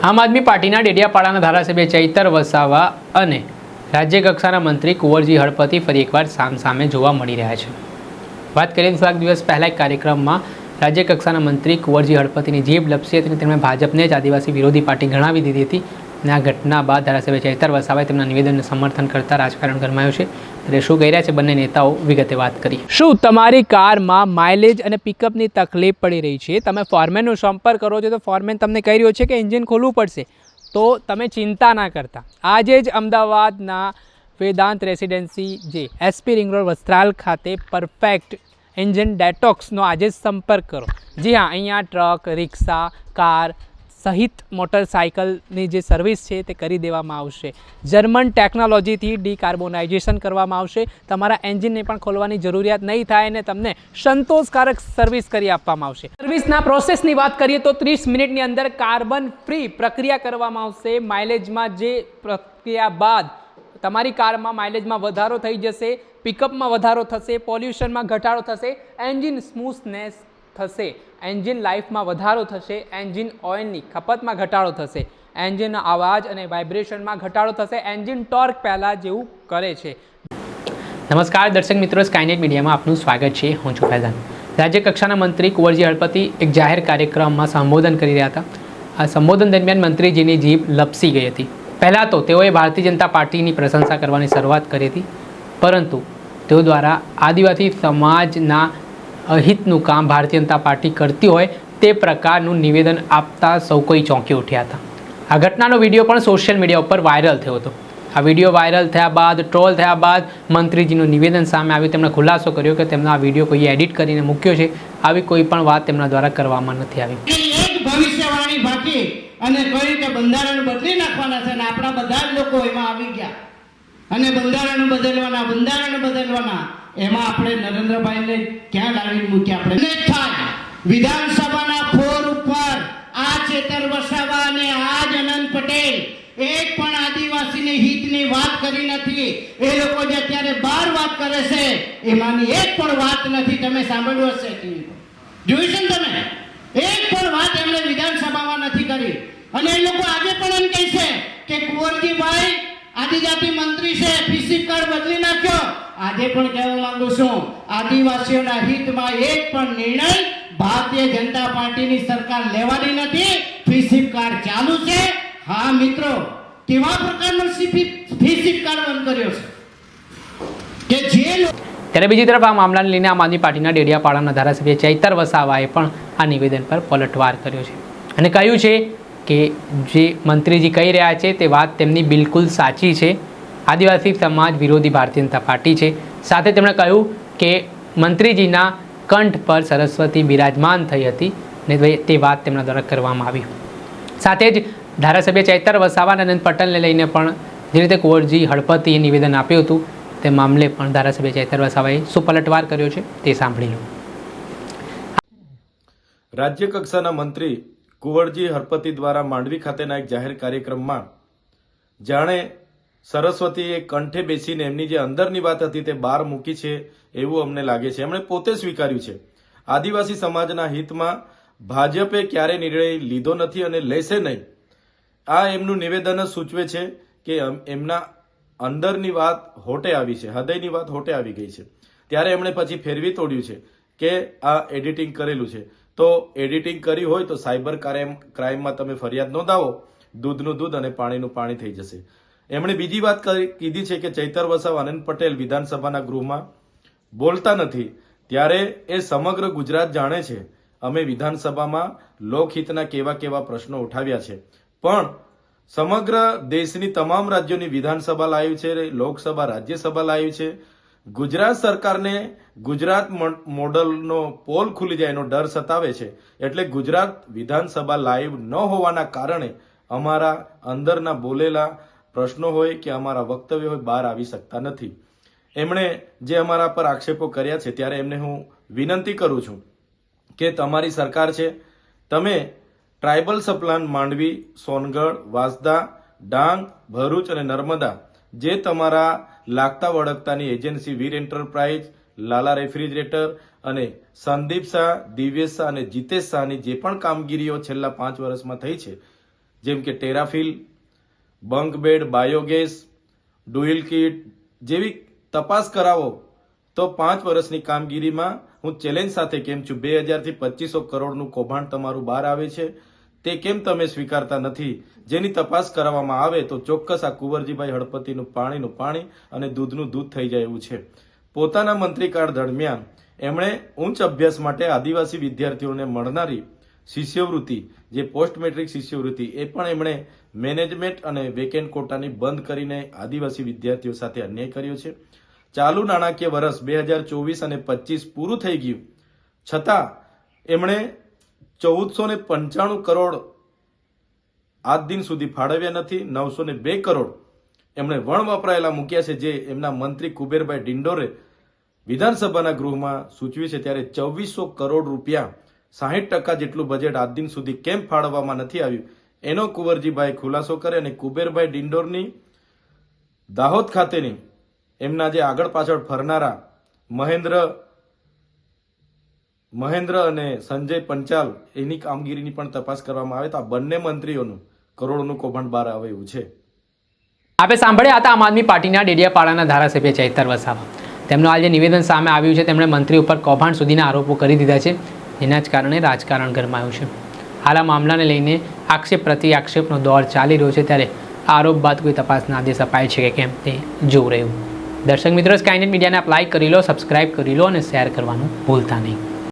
આમ આદમી પાર્ટીના ડેડિયાપાડાના ધારાસભ્ય ચૈતર વસાવા અને રાજ્ય કક્ષાના મંત્રી કુંવરજી હળપતિ ફરી એકવાર સામસામે જોવા મળી રહ્યા છે। વાત કરીએ તો થોડાક દિવસ પહેલા એક કાર્યક્રમમાં રાજ્ય કક્ષાના મંત્રી કુંવરજી હળપતિની જીભ લપસી હતી અને તેમણે ભાજપને જ આદિવાસી વિરોધી પાર્ટી ગણાવી દીધી હતી અને આ ઘટના બાદ ધારાસભ્ય ચૈતર વસાવાએ તેમના નિવેદનને સમર્થન કરતા રાજકારણ ગરમાયું છે। ત્યારે શું કહી રહ્યા છે બંને નેતાઓ વિગતે વાત કરી। શું તમારી કારમાં માઇલેજ અને પિકઅપની તકલીફ પડી રહી છે? તમે ફોરમેનનો સંપર્ક કરો છો તો ફોરમેન તમને કહી રહ્યો છે કે એન્જિન ખોલવું પડશે, તો તમે ચિંતા ના કરતા। આજે જ અમદાવાદના વેદાંત રેસિડેન્સી જે એસપી રિંગ રોડ વસ્ત્રાલ ખાતે પરફેક્ટ એન્જિન ડેટોક્સનો આજે જ સંપર્ક કરો। જી હા, અહીંયા ટ્રક, રિક્ષા, કાર સહિત મોટરસાઇકલની જે સર્વિસ છે તે કરી દેવામાં આવશે। જર્મન ટેકનોલોજીથી ડિકાર્બોનાઇઝેશન કરવામાં આવશે। તમારા એન્જિનને પણ ખોલવાની જરૂરિયાત નહીં થાય અને તમને સંતોષકારક સર્વિસ કરી આપવામાં આવશે। સર્વિસના પ્રોસેસની વાત કરીએ તો 30 મિનિટની અંદર કાર્બન ફ્રી પ્રક્રિયા કરવામાં આવશે। માઇલેજમાં જે પ્રક્રિયા બાદ તમારી કારમાં માઇલેજમાં વધારો થઈ જશે, પિકઅપમાં વધારો થશે, પોલ્યુશનમાં ઘટાડો થશે, એન્જિન સ્મૂથનેસ થશે, એન્જિન લાઈફમાં વધારો થશે, એન્જિન ઓઇલની ખપતમાં ઘટાડો થશે, એન્જિનના અવાજ અને વાઇબ્રેશનમાં ઘટાડો થશે, એન્જિન ટોર્ક પહેલાં જેવું કરે છે। નમસ્કાર દર્શક મિત્રો, સ્કાયનેટ મીડિયામાં આપનું સ્વાગત છે। હું છું ફૈઝાન। રાજ્ય કક્ષાના મંત્રી કુંવરજી હળપતિ એક જાહેર કાર્યક્રમમાં સંબોધન કરી રહ્યા હતા। આ સંબોધન દરમિયાન મંત્રીજીની જીભ લપસી ગઈ હતી। પહેલાં તો તેઓએ ભારતીય જનતા પાર્ટીની પ્રશંસા કરવાની શરૂઆત કરી હતી, પરંતુ તેઓ દ્વારા આદિવાસી સમાજના અહિતનું કામ ભારતીય જનતા પાર્ટી કરતી હોય તે પ્રકારનું નિવેદન આપતા સૌ કોઈ ચોંકી ઉઠ્યા હતા। આ ઘટનાનો વિડીયો પણ સોશિયલ મીડિયા ઉપર વાયરલ થયો હતો। આ વિડીયો વાયરલ થયા બાદ, ટ્રોલ થયા બાદ મંત્રીજીનું નિવેદન સામે આવ્યું। તેમણે ખુલાસો કર્યો કે તેમનો આ વિડીયો કોઈએ એડિટ કરીને મૂક્યો છે, આવી કોઈ પણ વાત તેમના દ્વારા કરવામાં નથી આવી। એક ભવિષ્યવાણી બાકી અને કહ્યું કે બંધારણ બદલી નાખવાના છે અને આપણા બધા જ લોકો એમાં આવી ગયા અને બંધારણ બદલવાના એમાં આપણે નરેન્દ્રભાઈને ક્યાં લાવીને મૂક્યા? આપણે થાય વિધાનસભાના ફ્લોર ઉપર આ ચેતર વસાવા અને આ અનંત પટેલ એક પણ આદિવાસીની હિતની વાત કરી નથી। એ લોકો જે અત્યારે 12 વાત કરે છે એમાંની એક પણ વાત નથી। તમે સાંભળ્યું હશે, જોયું છે ને તમે? એક પણ વાત એમણે વિધાનસભામાં નથી કરી અને એ લોકો આજે પણ એમ કહે છે કે કુંવરજીભાઈ આદિજાતિ મંત્રી છે, પીસી કાર્ડ બદલી નાખ્યો। આજે પણ કહેવા માંગુ છું, આદિવાસીઓના હિતમાં એક પણ નિર્ણય ભારતીય જનતા પાર્ટીની સરકાર લેવાની નથી। પીસી કાર્ડ ચાલુ છે। હા મિત્રો, કેવા પ્રકારનો પીસી કાર્ડ બંધ કર્યો છે કે જે ત્યારે બીજી તરફ આ મામલાને લઈને આમ આદમી પાર્ટીના ડેડિયાપાડાના ધારાસભ્ય ચૈતર વસાવાએ પણ આ નિવેદન પર પલટવાર કર્યો છે અને કહ્યું છે કે જે મંત્રીજી કહી રહ્યા છે તે વાત તેમની બિલકુલ સાચી છે। આદિવાસી સમાજ વિરોધી ભારતીય જનતા પાર્ટી છે। સાથે તેમણે કહ્યું કે મંત્રીજીના કંઠ પર સરસ્વતી બિરાજમાન થઈ હતી ને તે વાત તેમના દ્વારા કરવામાં આવી। સાથે જ ધારાસભ્ય ચૈતર વસાવા અને અનંત પટેલને લઈને પણ જે રીતે કુંવરજી હળપતિએ નિવેદન આપ્યું હતું તે મામલે પણ ધારાસભ્ય ચૈતર વસાવાએ શું પલટવાર કર્યો છે તે સાંભળી લો। રાજ્ય કક્ષાના મંત્રી કુંવરજી હળપતિ દ્વારા માંડવી ખાતેના એક જાહેર કાર્યક્રમમાં જાણે સરસ્વતીએ કંઠે બેસીને એમની જે અંદરની વાત હતી તે બહાર મૂકી છે એવું અમને લાગે છે। એમણે પોતે સ્વીકાર્યું છે આદિવાસી સમાજના હિતમાં ભાજપે ક્યારે નિર્ણય લીધો નથી અને લેશે નહીં। આ એમનું નિવેદન જ સૂચવે છે કે એમના અંદરની વાત હોટે આવી છે, હૃદયની વાત હોટે આવી ગઈ છે। ત્યારે એમણે પછી ફેરવી તોડ્યું છે કે આ એડિટિંગ કરેલું છે। તો એડિટિંગ કરી હોય તો સાયબર ક્રાઇમમાં તમે ફરિયાદ નોંધાવો, દૂધનું દૂધ અને પાણીનું પાણી થઈ જશે। એમણે બીજી વાત કીધી છે કે ચૈતર વસાવા અનંત પટેલ વિધાનસભાના ગૃહમાં બોલતા નથી, ત્યારે એ સમગ્ર ગુજરાત જાણે છે અમે વિધાનસભામાં લોકહિતના કેવા પ્રશ્નો ઉઠાવ્યા છે, પણ સમગ્ર દેશની તમામ રાજ્યોની વિધાનસભા લાવી છે, લોકસભા, રાજ્યસભા લાવી છે। ગુજરાત સરકારને ગુજરાત મોડલનો પોલ ખુલી જાય એનો ડર સતાવે છે, એટલે ગુજરાત વિધાનસભા લાઈવ ન હોવાના કારણે અમારા અંદરના બોલેલા પ્રશ્નો હોય કે અમારા વક્તવ્ય હોય બહાર આવી શકતા નથી। એમણે જે અમારા પર આક્ષેપો કર્યા છે ત્યારે એમને હું વિનંતી કરું છું કે તમારી સરકાર છે, તમે ટ્રાઇબલ સપ્લાન માંડવી, સોનગઢ, વાંસદા, ડાંગ, ભરૂચ અને નર્મદા જે તમારા લાગતા વળગતાની એજન્સી વીર એન્ટરપ્રાઇઝ, લાલા રેફ્રિજરેટર અને સંદીપ શાહ, દિવ્યેશ શાહ અને જીતેશ શાહની જે પણ કામગીરીઓ છેલ્લા 5 વર્ષમાં થઈ છે જેમ કે ટેરાફિલ, બંક બેડ, બાયોગેસ, ડુઇલ કિટ જેવી તપાસ કરાવો તો 5 વર્ષની કામગીરીમાં હું ચેલેન્જ સાથે કેમ છું 2000 થી 2500 કરોડનું કૌભાંડ તમારું બહાર આવે છે, તે કેમ તમે સ્વીકારતા નથી? જેની તપાસ કરવામાં આવે તો ચોક્કસ આ કુંવરજીભાઈ હળપતિનું પાણીનું પાણી અને દૂધનું દૂધ થઈ જાય એવું છે. પોતાના મંત્રીકાળ દરમિયાન એમણે ઉચ્ચ અભ્યાસ માટે આદિવાસી વિદ્યાર્થીઓને મળનારી શિષ્યવૃત્તિ, જે પોસ્ટ મેટ્રિક શિષ્યવૃત્તિ, એ પણ એમણે મેનેજમેન્ટ અને વેકેન્ટ કોટાની બંધ કરીને આદિવાસી વિદ્યાર્થીઓ સાથે અન્યાય કર્યો છે. ચાલુ નાણાકીય વર્ષ 2024 અને 25 પૂરું થઈ ગયું છતાં એમણે 1495 કરોડ આજ દિન સુધી ફાળવ્યા નથી. 902 કરોડ એમણે વણ વપરાયેલા મૂક્યા છે, જે એમના મંત્રી કુબેરભાઈ ડિંડોરે વિધાનસભાના ગૃહમાં સૂચવ્યું છે. ત્યારે 2400 કરોડ રૂપિયા, 60% જેટલું બજેટ આજ દિન સુધી કેમ ફાળવવામાં નથી આવ્યું, એનો કુંવરજીભાઈ ખુલાસો કરે. અને કુબેરભાઈ ડિંડોરની દાહોદ ખાતેની એમના જે આગળ પાછળ ફરનારા મહેન્દ્ર અને સંજય પંચાલ, એની કામગીરીની પણ તપાસ કરવામાં આવે તો આ બંને મંત્રીઓનું કરોડોનું કૌભાંડ બહાર આવે એવું છે. આપે સાંભળ્યા હતા આમ આદમી પાર્ટીના ડેડિયાપાડાના ધારાસભ્ય ચૈતર વસાવા. તેમનું હાલ જે નિવેદન સામે આવ્યું છે, તેમણે મંત્રી ઉપર કૌભાંડ સુધીના આરોપો કરી દીધા છે, જેના જ કારણે રાજકારણ ગરમાયું છે. હાલ આ મામલાને લઈને આક્ષેપ પ્રતિ આક્ષેપનો દોર ચાલી રહ્યો છે. ત્યારે આરોપ બાદ કોઈ તપાસના આદેશ અપાય છે કે કેમ તે જોવું રહ્યું. દર્શક મિત્રો, સ્કાયનેટ મીડિયાને આપ લાઈક કરી લો, સબસ્ક્રાઇબ કરી લો અને શેર કરવાનું ભૂલતા નહીં.